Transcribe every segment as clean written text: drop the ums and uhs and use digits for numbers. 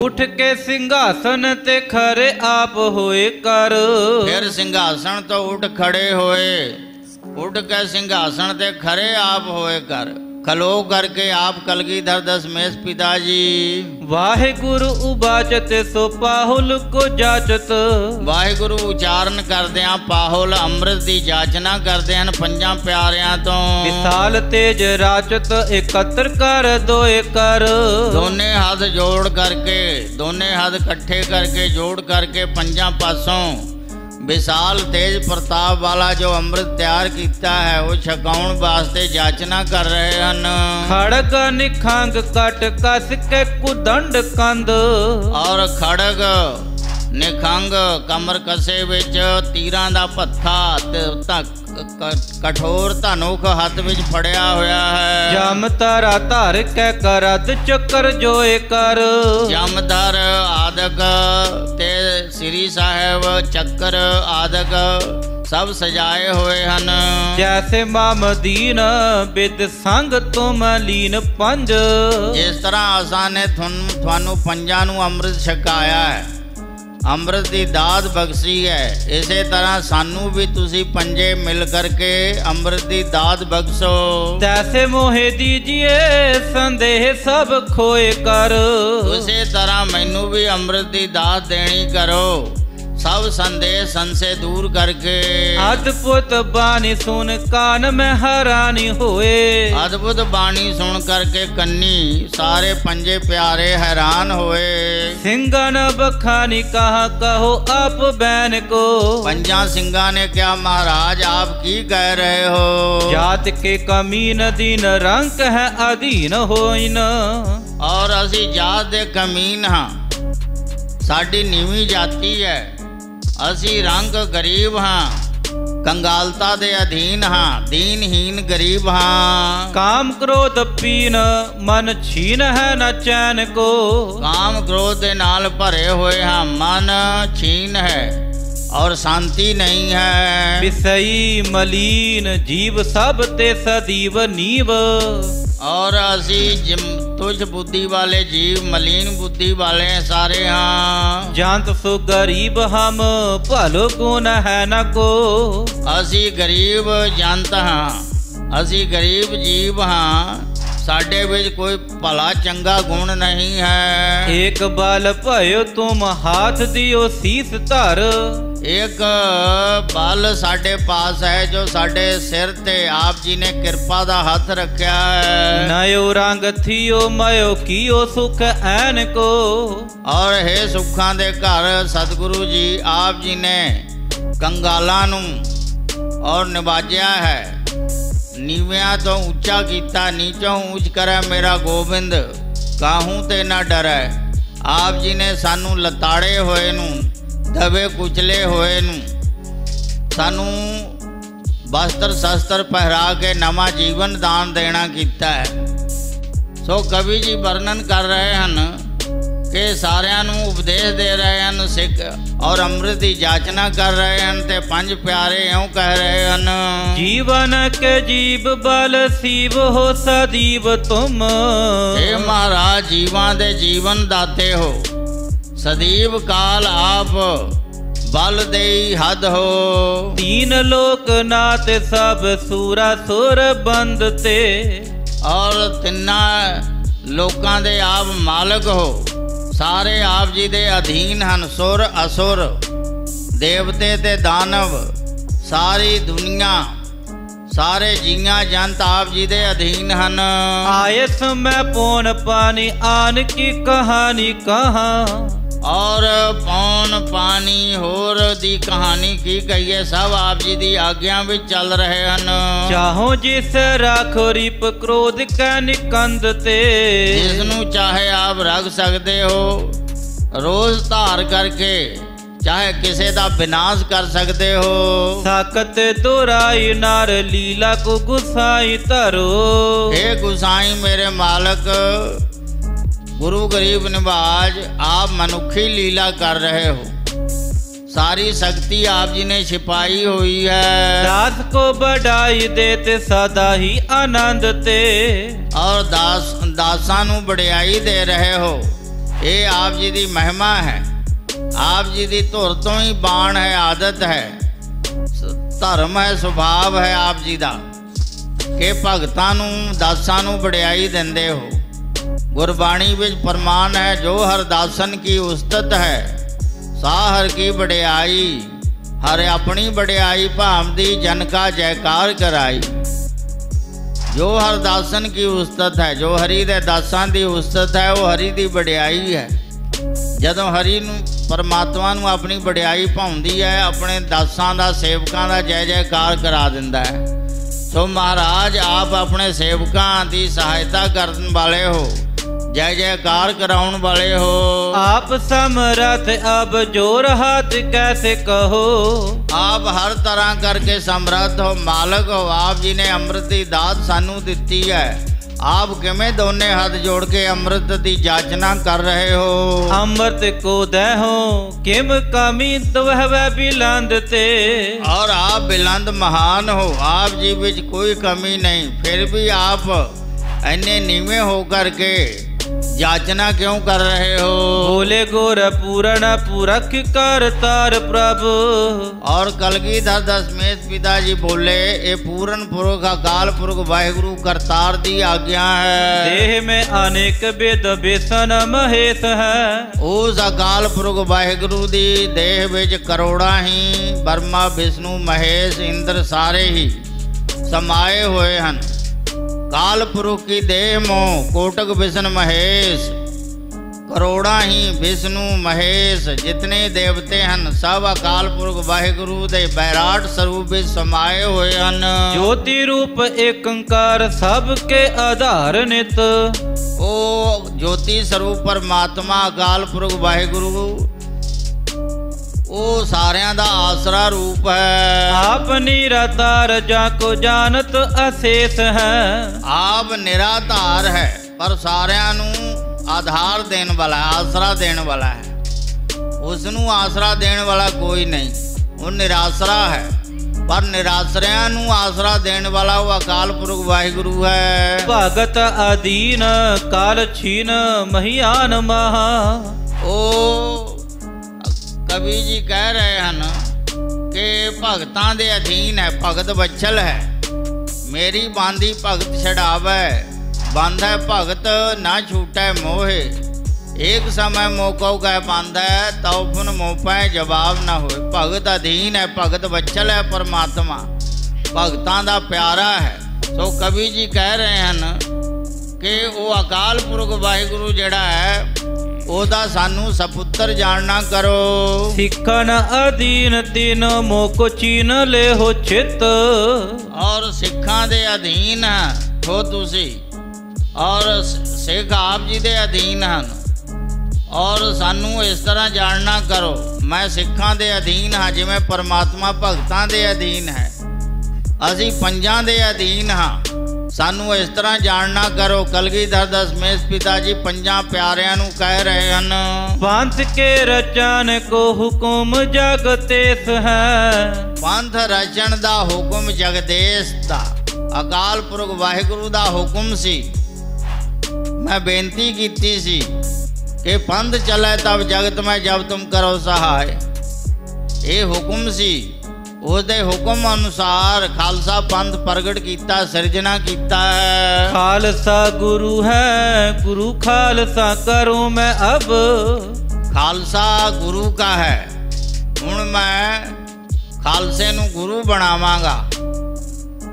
उठ के सिंहासन ते खरे आप होए कर। फिर सिंहासन तो उठ खड़े होए, उठ के सिंहासन ते खरे आप होए कर। खलो करके आप कलगीधर दशमेश पिताजी। वाहिगुरु उबाचत सो पाहुल को जाचत। वाहिगुरु उचारण करदे आ पाहुल अमृत दी जाचना करदे हन पंजां प्यारियां तो। विशाल तेज राचत एकत्र कर दोए कर। दोने हाथ जोड़ करके, दोने हाथ इकट्ठे करके जोड़ करके पंजां पासों विशाल तेज प्रताप वाला जो अमृत तैयार किया है वो छकाउण वास्ते जाचना कर रहे हैं। खड़ग निखंग कट कस के कुदंड कंद। और खड़ग निखंग कमर कसे विच तीरां दा भत्था कठोर धनुख हथ विच फड़िया होया है। जम तारा धर के करद चक्कर जोए कर। जमधर आदक ते श्री साहेब चक्कर आदक सब सजाए हुए हन। जैसे मामदीन बिद संग तुम लीन पंज। जिस तरह असां ने थानू पंजां नू अमृत छकाया है, अमृत की दात बख्शी है, इसे तरह सानू भी तुसी पंजे मिल करके अमृत की दात बख्शो। जैसे मोहे दीजिए संदेह सब खोए कर। उसी तरह मैनू भी अमृत की दात देनी करो, सब संदेह सन से दूर करके। अद्भुत बानी सुन कान में हैरानी होए। अद्भुत बानी सुन करके कन्नी सारे पंजे प्यारे हैरान होए। सिंगन बखानी कहा कहो आप बैन को। पंजा सिंगा ने क्या महाराज आप की कह रहे हो। जात के कमीन दीन रंग है अधीन होइन। और असी जात दे कमीन हाँ, साडी नीवी जाति है, असी रंग गरीब हाँ, कंगालता दे अधीन हाँ, दीनहीन गरीब हाँ। काम क्रोध पीन मन छीन है न चैन को। काम क्रोध दे नाल भरे हुए हाँ, मन छीन है और शांति नहीं है। विषयी मलीन जीव सब ते सदीव नीव। और असी तुझ बुद्धि वाले जीव मलिन बुद्धि वाले सारे हाँ। जानत सो गरीब हम भलो गुण है न को। असी गरीब जानत हाँ, असी गरीब जीव हाँ, साडे विच कोई भला चंगा गुण नहीं है। एक बाल भयो तुम हाथ दियो शीस धर। एक बल साडे पास है जो साडे सिर ते आप जी ने कृपा दा हाथ रखा है। नयो रंग थियो मयो कियो सुख ऐन को। और हे सुखां दे घर सतगुरु जी आप जी ने कंगालां नू और निवाजिया है। नीवियां तो ऊंचा कीता, नीचों ऊंच करे मेरा गोबिंद, काहू ते ना डरे। आप जी ने सानू लताड़े होए नू, दबे कुचले होए नू सानू वस्त्र शस्त्र पहरा के नवा जीवन दान देना कीता है। सो कवि जी वर्णन कर रहे हैं कि सारियां नू उपदेश दे रहे हैं सिख और अमृत की जाचना कर रहे हैं ते पंज प्यारे यूं कह रहे हैं। जीवन के जीव बल सीव हो सदीव तुम। हे महाराज जीवां दे जीवन दाते हो, सदीव काल आप बल दे हद हो। तीन लोक नाथ सब सूरा सुर बंदते। और तिन्ना लोकां दे आप मालक हो, सारे आप जी दे अधीन हन। सुर असुर देवते ते दानव सारी दुनिया सारे जियां जंत आप जी दे अधीन हन। आयस में पौन पानी आन की कहानी कहा। और पौन पानी होर दी कहानी की कहिए, सब आप जी दी आज्ञा भी चल रहे हैं। चाहो जिस राखो रिप क्रोध का निकंद ते। जिसनू चाहे आप रख सकते हो, रोज धार करके चाहे किसी का विनाश कर सकते हो। साकत दोराई नार लीला को गुसाई धरो। हे गुसाई मेरे मालक गुरु गरीब निवाज, आप मनुखी लीला कर रहे हो, सारी शक्ति आप जी ने छिपाई हुई है। दास को बढ़ाई देते सदा ही आनंद ते। और दासां नू बढ़ाई दे रहे हो, ये आप जी की महिमा है। आप जी की धुर तो ही बाण है, आदत है, धर्म है, सुभाव है आप जी का कि भगतां नूं दासां नूं वडियाई दिंदे हो। गुरबाणी विच फरमान है, जो हर दासन की उस्तत है सा हर की वडियाई। हर अपनी वडियाई भावदी जन का जयकार कराई। जो हर दासन की उस्तत है, जो हरि दे दासां दी उस्तत है, वो हरि दी वडियाई है। जदों हरि नूं परमात्मा नूं अपनी वडियाई भाउंदी है, अपने दासां दा सेवकां दा जय जयकार करा दिंदा है। सो महाराज आप अपने सेवकां दी सहायता करन वाले हो, जय जयकार कराउन वाले हो। आप समर्थ अब जोर हाथ कैसे कहो। आप हर तरह करके समर्थ हो, मालक हो। आप जी ने अमृत की दात सानू दिती है। आप किवें दोने हाथ जोड़ के अमृत की जाचना कर रहे हो। अमृत को दहो किम कमी तो वह बिलंद ते। और आप बिलंद महान हो, आप जी विच कोई कमी नहीं, फिर भी आप इन्ने नीवे होकर के याचना क्यों कर रहे हो। बोले गोर पूर्ण पुरख करतार प्रभु। और कलगीधर दशमेश पिताजी बोले, ये पूर्ण पुरख अकाल पुरख वाहिगुरु करतार दी आज्ञा है। देह में अनेक वेद बेसन महेश है। उस अकाल पुरख वाहिगुरु दी देह विच करोड़ा ही ब्रह्मा विष्णु महेश इंद्र सारे ही समाये हुए हैं। काल पुरुष की देह मोह कोटक विष्णु महेश, करोड़ा ही विष्णु महेश जितने देवते हैं सब अकाल पुरख वाहिगुरु दे बैराट स्वरूप में समाये हुए हैं। ज्योति रूप एकंकार सबके आधार नित। ओ ज्योति स्वरूप परमात्मा अकाल पुरख वाहिगुरु वो सारियां दा आसरा रूप है। आप निराधार जाको जानत अशेष है। आप निराधार है पर सारियां नू आधार देने वाला है, आसरा देने वाला है। उसनू आसरा देने वाला कोई नहीं, वो निरासरा है। पर निराश्रयां नू आसरा देने वाला वो अकाल पुरख वाहिगुरु है। भगत अधीन काल छीन महियान महा। ओ कवि जी कह रहे हैं कि भगतां दे अधीन है, भगत बच्छल है। मेरी बांधी भगत छड़ावे, बांधे भगत ना छूटे मोहे। एक समय मौका कह बांधा है तो पुन मोह जवाब ना हो। भगत अधीन है, भगत बच्छल है, परमात्मा भगतां दा प्यारा है। तो कवि जी कह रहे हैं कि वो अकाल पुरख वाहिगुरु जड़ा है ओदा सानू सपुत्र जानना करो। सिखन अधीन तीन मोको चीन ले हो चित। और सिखा दे अधीन हो तुसी, और सिख आप जी दे अधीन हैं। और सानू इस तरह जानना करो, मैं सिखा दे अधीन हाँ जिवें परमात्मा भगतां दे अधीन है। असी पंजां दे अधीन हाँ, सानू इस तरह जानना करो। कलगीधर दशमेश पिताजी पंजा प्यारियां नू कह रहे हैं। पंथ के रचन को हुक्म जगदेश है। पंथ रचन दा हुक्म जगदेश दा अकाल पुरख वाहिगुरु दा हुक्म सी। मैं बेनती कीती सी कि पंथ चले तब जगत में जब तुम करो सहाय। ये हुक्म सी, उसदे हुक्म अनुसार खालसा पंथ प्रगट किया, सिरजना किया है। खालसा गुरु है, गुरु खालसा करूं मैं अब। खालसा गुरु का है, हुण मैं खालसे नू गुरु बनावांगा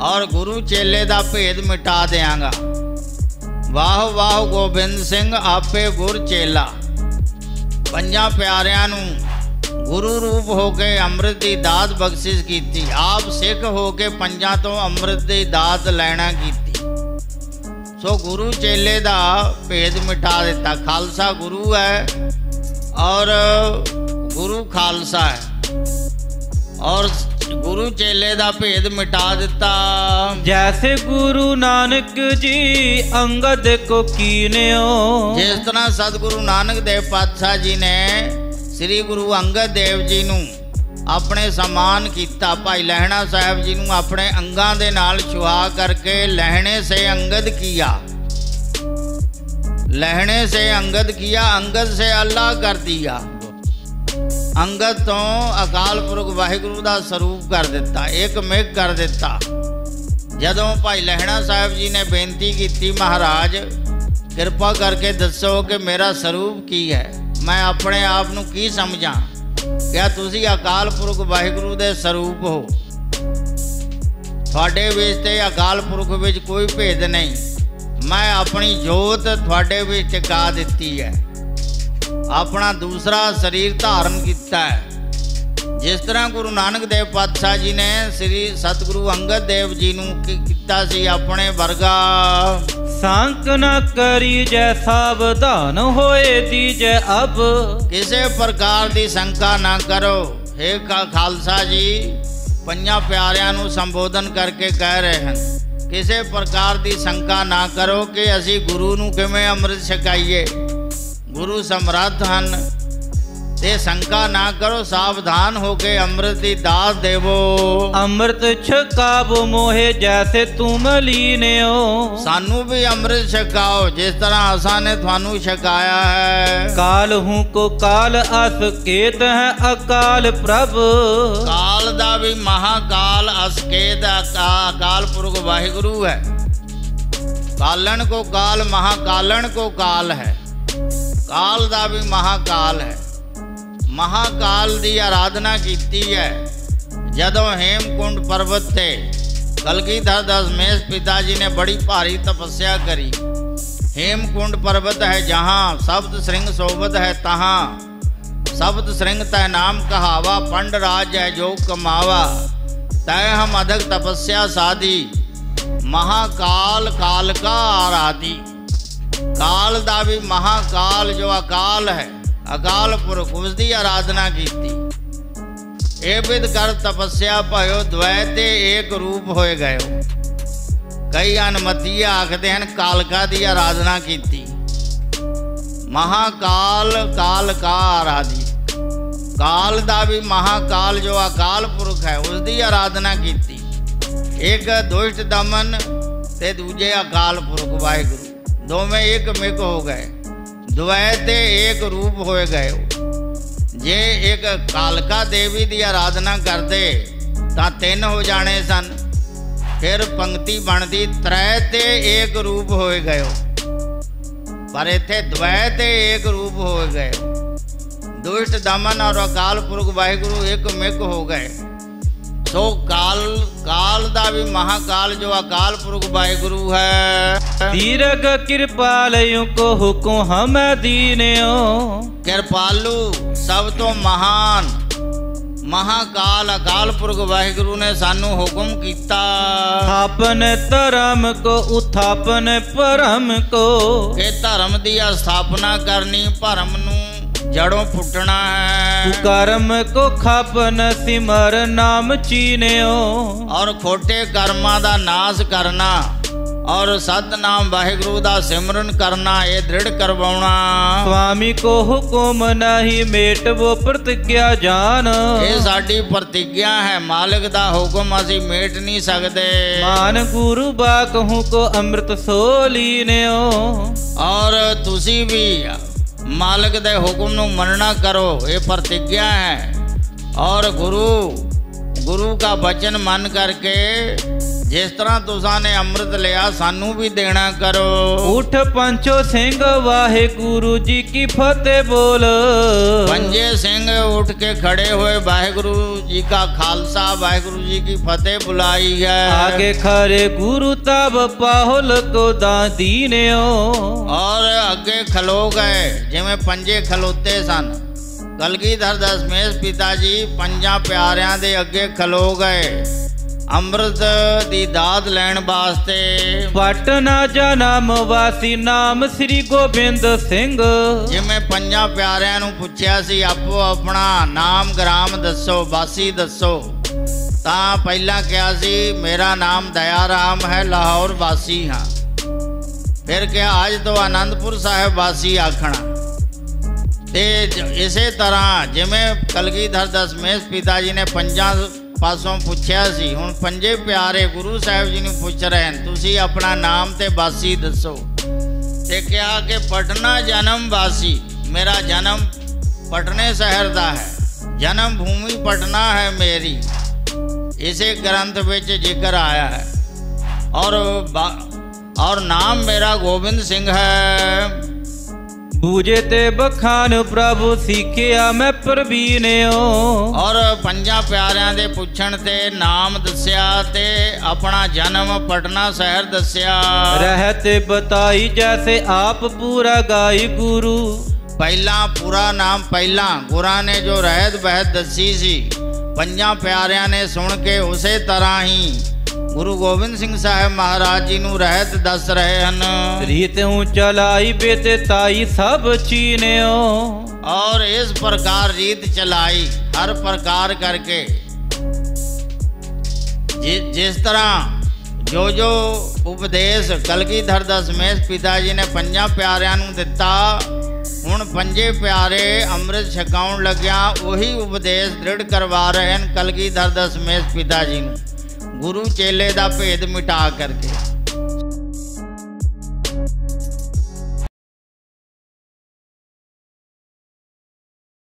और गुरु चेले दा भेद मिटा देंगा। वाह वाह गोबिंद सिंह आपे गुर चेला। पंजा प्यारियां नू गुरु रूप होके अमृत की दात बख्शिश की। आप सिख होके पंजा तो अमृत की दात लैना की। सो गुरु चेले दा भेद मिटा दिता। खालसा गुरु है और गुरु खालसा है, और गुरु चेले दा भेद मिटा दिता। जैसे गुरु नानक जी अंगद को कीन्यो। जिस तरह सतगुरु नानक देव पातशाह जी ने श्री गुरु अंगद देव जी नू अपने समान किया। भाई लहणा साहब जी नू अपने अंगां दे नाल छुहा करके लहणे से अंगद किया। लहने से अंगद किया, अंगद से अल्लाह कर दिया। अंगद तो अकाल पुरख वाहिगुरु का स्वरूप कर दिता, एक मेघ कर दिता। जदों भाई लहणा साहब जी ने बेनती की, महाराज कृपा करके दसो कि मेरा स्वरूप की है, मैं अपने आप नूं की समझां, क्या तुसी अकाल पुरख वाहिगुरु दे स्वरूप हो? तुहाडे विच ते अकाल पुरख विच कोई भेद नहीं, मैं अपनी जोत तुहाडे विच टिका दिती है, अपना दूसरा शरीर धारण किया है। जिस तरह गुरु नानक देव पातशाह जी ने श्री सतगुरु अंगद देव जी नूं कीता सी अपने वर्गा। सांक न करी जै सावधान होए दीजै अब, किसी प्रकार की शंका ना करो। हे खालसा जी पंजा प्यारियां नूं संबोधन करके कह रहे हैं, किसी प्रकार की शंका ना करो कि असी गुरु नूं किवें अमृत छकाईए, गुरु समर्थ हन, ते शंका ना करो, सावधान होके अमृत की दात देवो। अमृत छकावो मोहे जैसे तुम लीने हो, सानू भी अमृत छकाओ जिस तरह असा ने थानू छकाया है। काल हूँ को काल अस केत है अकाल प्रभ, काल दा भी महाकाल असकेत अकाल पुरख वाहिगुरु है। कालन को काल, महाकालन को काल है, काल दा भी महाकाल है। महाकाल दी आराधना कीती है जदों हेमकुंड पर्वत ते कलगीधर दशमेश पिताजी ने बड़ी भारी तपस्या करी। हेमकुंड पर्वत है जहाँ सप्त श्रृंग सोबत है, तहाँ सप्त श्रृंग तय नाम कहावा, पंड राज है जो कमावा, तय हम अधिक तपस्या साधी, महाकाल काल का आराधी। काल दा भी महाकाल जो अकाल है, अकाल पुरख उसकी आराधना की। ए विद कर तपस्या भयो द्वैते एक रूप होए गए। कई अनमतीय आखते हैं कालका की आराधना की। महाकाल काल का आराधी, काल दा भी महाकाल जो अकाल पुरख है उसकी आराधना की। एक दुष्ट दमन ते दूजे अकाल पुरख वाहिगुरु दोवें एक मिक हो गए, द्वैते एक रूप हो गए। जे एक कालका देवी की आराधना करते तो तीन हो जाने सन, फिर पंक्ति बनती त्रैते एक रूप हो गए, पर इत्थे द्वैते एक रूप हो गए। दुष्ट दमन और अकाल पुरख वाहिगुरु एक मिक हो गए। सो काल दा भी महाकाल जो अकाल पुरख वाहिगुरु है। दीर्घ कृपालयों को हुकुम हम दीन्यो, कृपालु सब तो महान महाकाल अकाल पुरख वाहिगुरु ने सानू हुकुम किया। स्थापन धर्म को उत्थापन परम को, के धर्म की स्थापना करनी, भरम नू जड़ों फुटना है। कर्म को खापन सिमर नाम चीन्यो, और खोटे कर्मा दा नाश करना और सतनाम वाहिगुरु दा सिमरन करना, ये दृढ़ करवाना। स्वामी को हुकुम नहीं मेट वो प्रतिज्ञा जान, ये साडी प्रतिज्ञा है, मालिक दा हुकुम असी मेट नहीं सकते। मान गुरु बाकहूँ को अमृत सो लीन्यो, और तुसी भी मालिक दे हुक्म नू मनना करो, ये प्रतिज्ञा है। और गुरु का वचन मन करके जिस तरह तुसा ने अमृत लिया सानू भी देना करो। उठ पंचो सिंह वाहे गुरु जी की फतेह बोल, पंजे सिंह उठ के खड़े हुए वाहिगुरु जी का खालसा वाहिगुरु जी की फतेह बुलाई है। आगे खड़े गुरु तब पाहुल को दीने हो, और अगे खलो गए जिमें पंजे खलोते सन। कलगीधर दशमेश पिताजी पंजा प्यारियां दे अगे खलो गए अमृत दी दाद लैण वास्ते। पटना जन्म वासी नाम श्री गोबिंद सिंह, जिमें पंजा प्यारियां नू पुछया सी आपो अपना नाम ग्राम दसो, वासी दसो, तां पहला कहा सी मेरा नाम दया राम है, लाहौर वासी हाँ। फिर क्या आज तो आनंदपुर साहिब वासी आखना। ते इसे तरह जिमें कलगीधर दशमेश पिताजी ने पंजा पासों पुछया सी, हुण पंजे प्यारे गुरु साहिब जी ने पूछ रहे हैं तुसी अपना नाम ते वासी दसो। ते कहा कि पटना जन्म वासी, मेरा जन्म पटने शहर दा है, जन्म भूमि पटना है मेरी। इसे ग्रंथ विच जिक्र आया है। और नाम मेरा गोबिंद सिंह है। बूझे ते बखान प्रभु सीखिया मैं प्रवीणियो। और पंजा प्यारिਆਂ ਦੇ ਪੁੱਛਣ ਤੇ ਨਾਮ ਦੱਸਿਆ ਤੇ ਆਪਣਾ जन्म पटना शहर दस्या। रहते बताई जैसे आप पूरा गाई गुरु। पहला पूरा नाम पहला गुरा ने जो रहत बहत दसी सी, पंजा प्यारिਆਂ ने सुन के उसे तरह ही गुरु गोबिंद सिंह साहब महाराज जी नू रहत दस रहे हन। रीत हूँ चलाई बेते ताई सब चीन्यो। और इस प्रकार रीत चलाई हर प्रकार करके, जिस तरह जो उपदेश कलगीधर दशमेश पिता जी ने पंजा प्यारिਆਂ नू दिता, हुण पंजे प्यारे अमृत छकाउण लग्या वही उपदेश दृढ़ करवा रहे हैं कलगीधर दशमेश पिता जी नू, गुरु चेले दा भेद मिटा करके।